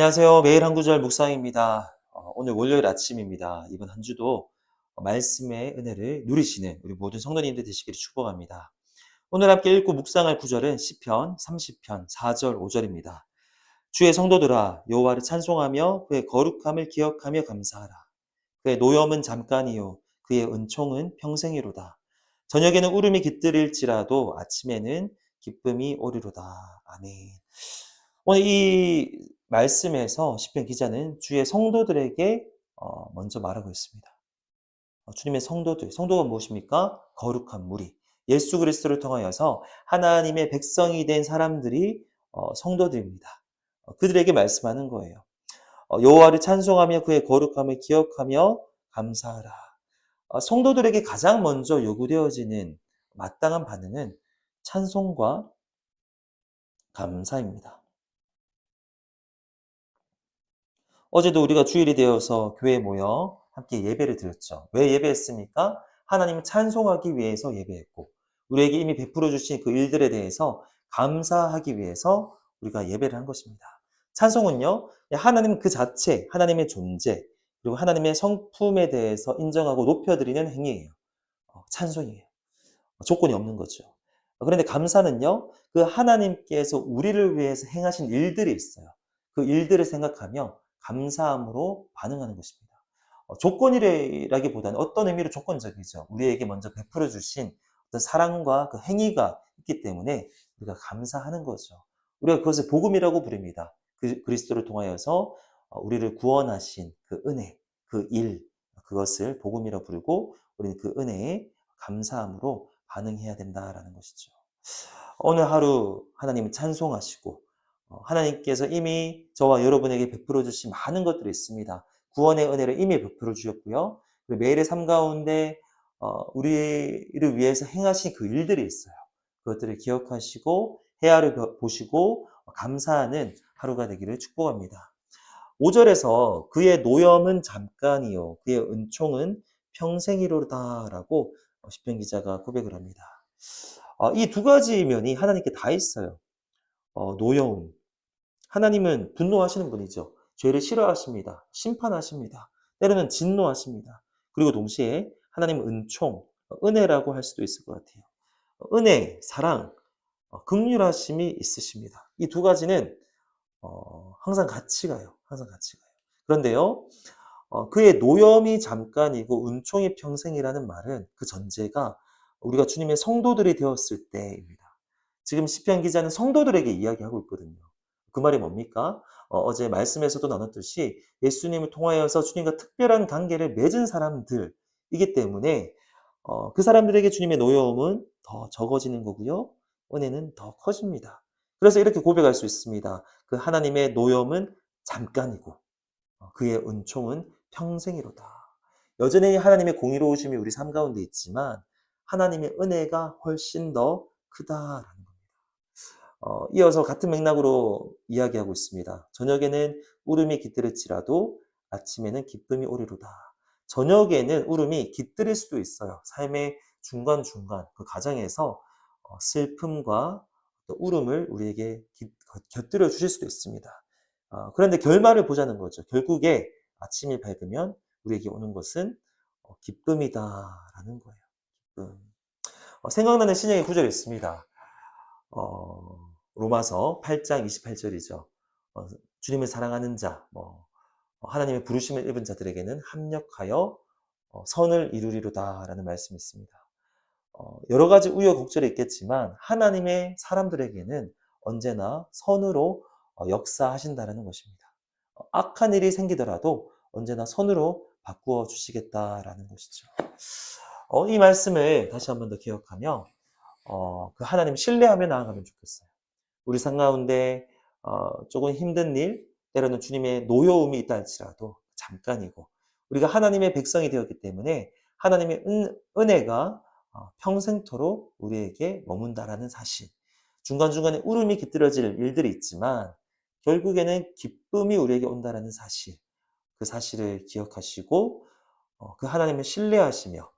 안녕하세요. 매일 한 구절 묵상입니다. 오늘 월요일 아침입니다. 이번 한 주도 말씀의 은혜를 누리시는 우리 모든 성도님들 되시기를 축복합니다. 오늘 함께 읽고 묵상할 구절은 시편 30편 4절 5절입니다. 주의 성도들아 여호와를 찬송하며 그의 거룩함을 기억하며 감사하라. 그의 노염은 잠깐이요 그의 은총은 평생이로다. 저녁에는 울음이 깃들일지라도 아침에는 기쁨이 오리로다. 아멘. 오늘 이 말씀에서 시편 기자는 주의 성도들에게 먼저 말하고 있습니다. 주님의 성도들, 성도가 무엇입니까? 거룩한 무리. 예수 그리스도를 통하여서 하나님의 백성이 된 사람들이 성도들입니다. 그들에게 말씀하는 거예요. 여호와를 찬송하며 그의 거룩함을 기억하며 감사하라. 성도들에게 가장 먼저 요구되어지는 마땅한 반응은 찬송과 감사입니다. 어제도 우리가 주일이 되어서 교회에 모여 함께 예배를 드렸죠. 왜 예배했습니까? 하나님을 찬송하기 위해서 예배했고, 우리에게 이미 베풀어 주신 그 일들에 대해서 감사하기 위해서 우리가 예배를 한 것입니다. 찬송은요, 하나님 그 자체, 하나님의 존재, 그리고 하나님의 성품에 대해서 인정하고 높여드리는 행위예요. 찬송이에요. 조건이 없는 거죠. 그런데 감사는요, 그 하나님께서 우리를 위해서 행하신 일들이 있어요. 그 일들을 생각하며 감사함으로 반응하는 것입니다. 조건이라기보다는 어떤 의미로 조건적이죠. 우리에게 먼저 베풀어 주신 어떤 사랑과 그 행위가 있기 때문에 우리가 감사하는 거죠. 우리가 그것을 복음이라고 부릅니다. 그리스도를 통하여서 우리를 구원하신 그 은혜, 그 일, 그것을 복음이라고 부르고 우리는 그 은혜에 감사함으로 반응해야 된다라는 것이죠. 오늘 하루 하나님을 찬송하시고 하나님께서 이미 저와 여러분에게 베풀어 주신 많은 것들이 있습니다. 구원의 은혜를 이미 베풀어 주셨고요. 그리고 매일의 삶 가운데 우리를 위해서 행하신 그 일들이 있어요. 그것들을 기억하시고 헤아려 보시고 감사하는 하루가 되기를 축복합니다. 5절에서 그의 노염은 잠깐이요 그의 은총은 평생이로다라고 시편 기자가 고백을 합니다. 이 두 가지 면이 하나님께 다 있어요. 노여움. 하나님은 분노하시는 분이죠. 죄를 싫어하십니다. 심판하십니다. 때로는 진노하십니다. 그리고 동시에 하나님은 은총, 은혜라고 할 수도 있을 것 같아요. 은혜, 사랑, 긍휼하심이 있으십니다. 이 두 가지는 항상 같이 가요. 항상 같이 가요. 그런데요, 그의 노염이 잠깐이고 은총이 평생이라는 말은 그 전제가 우리가 주님의 성도들이 되었을 때입니다. 지금 시편 기자는 성도들에게 이야기하고 있거든요. 그 말이 뭡니까? 어제 말씀에서도 나눴듯이 예수님을 통하여서 주님과 특별한 관계를 맺은 사람들이기 때문에 그 사람들에게 주님의 노여움은 더 적어지는 거고요. 은혜는 더 커집니다. 그래서 이렇게 고백할 수 있습니다. 그 하나님의 노여움은 잠깐이고 그의 은총은 평생이로다. 여전히 하나님의 공의로우심이 우리 삶 가운데 있지만 하나님의 은혜가 훨씬 더 크다라는 겁니다. 이어서 같은 맥락으로 이야기하고 있습니다. 저녁에는 울음이 깃들일지라도 아침에는 기쁨이 오리로다. 저녁에는 울음이 깃들일 수도 있어요. 삶의 중간중간 그 과정에서 슬픔과 또 울음을 우리에게 곁들여 주실 수도 있습니다. 그런데 결말을 보자는 거죠. 결국에 아침이 밝으면 우리에게 오는 것은 기쁨이다라는 거예요. 기쁨. 생각나는 신약의 구절이 있습니다. 로마서 8장 28절이죠. 주님을 사랑하는 자, 하나님의 부르심을 입은 자들에게는 합력하여 선을 이루리로다라는 말씀이 있습니다. 여러 가지 우여곡절이 있겠지만 하나님의 사람들에게는 언제나 선으로 역사하신다는 것입니다. 악한 일이 생기더라도 언제나 선으로 바꾸어 주시겠다라는 것이죠. 이 말씀을 다시 한 번 더 기억하며 그 하나님 신뢰하며 나아가면 좋겠어요. 우리 삶 가운데 조금 힘든 일, 때로는 주님의 노여움이 있다 할지라도 잠깐이고 우리가 하나님의 백성이 되었기 때문에 하나님의 은혜가 평생토록 우리에게 머문다라는 사실. 중간중간에 울음이 깃들어질 일들이 있지만 결국에는 기쁨이 우리에게 온다라는 사실. 그 사실을 기억하시고 그 하나님을 신뢰하시며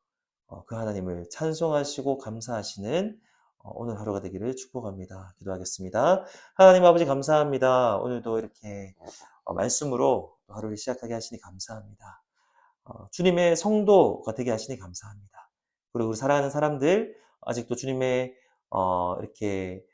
그 하나님을 찬송하시고 감사하시는 오늘 하루가 되기를 축복합니다. 기도하겠습니다. 하나님 아버지 감사합니다. 오늘도 이렇게 말씀으로 또 하루를 시작하게 하시니 감사합니다. 주님의 성도가 되게 하시니 감사합니다. 그리고 우리 사랑하는 사람들, 아직도 주님의 이렇게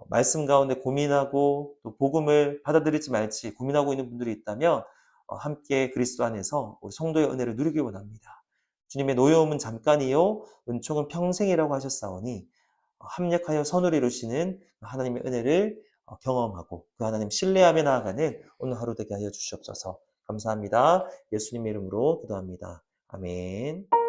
말씀 가운데 고민하고 또 복음을 받아들일지 말지 고민하고 있는 분들이 있다면 함께 그리스도 안에서 우리 성도의 은혜를 누리기 원합니다. 주님의 노여움은 잠깐이요 은총은 평생이라고 하셨사오니 합력하여 선을 이루시는 하나님의 은혜를 경험하고 그 하나님 신뢰하며 나아가는 오늘 하루 되게 하여 주시옵소서. 감사합니다. 예수님의 이름으로 기도합니다. 아멘.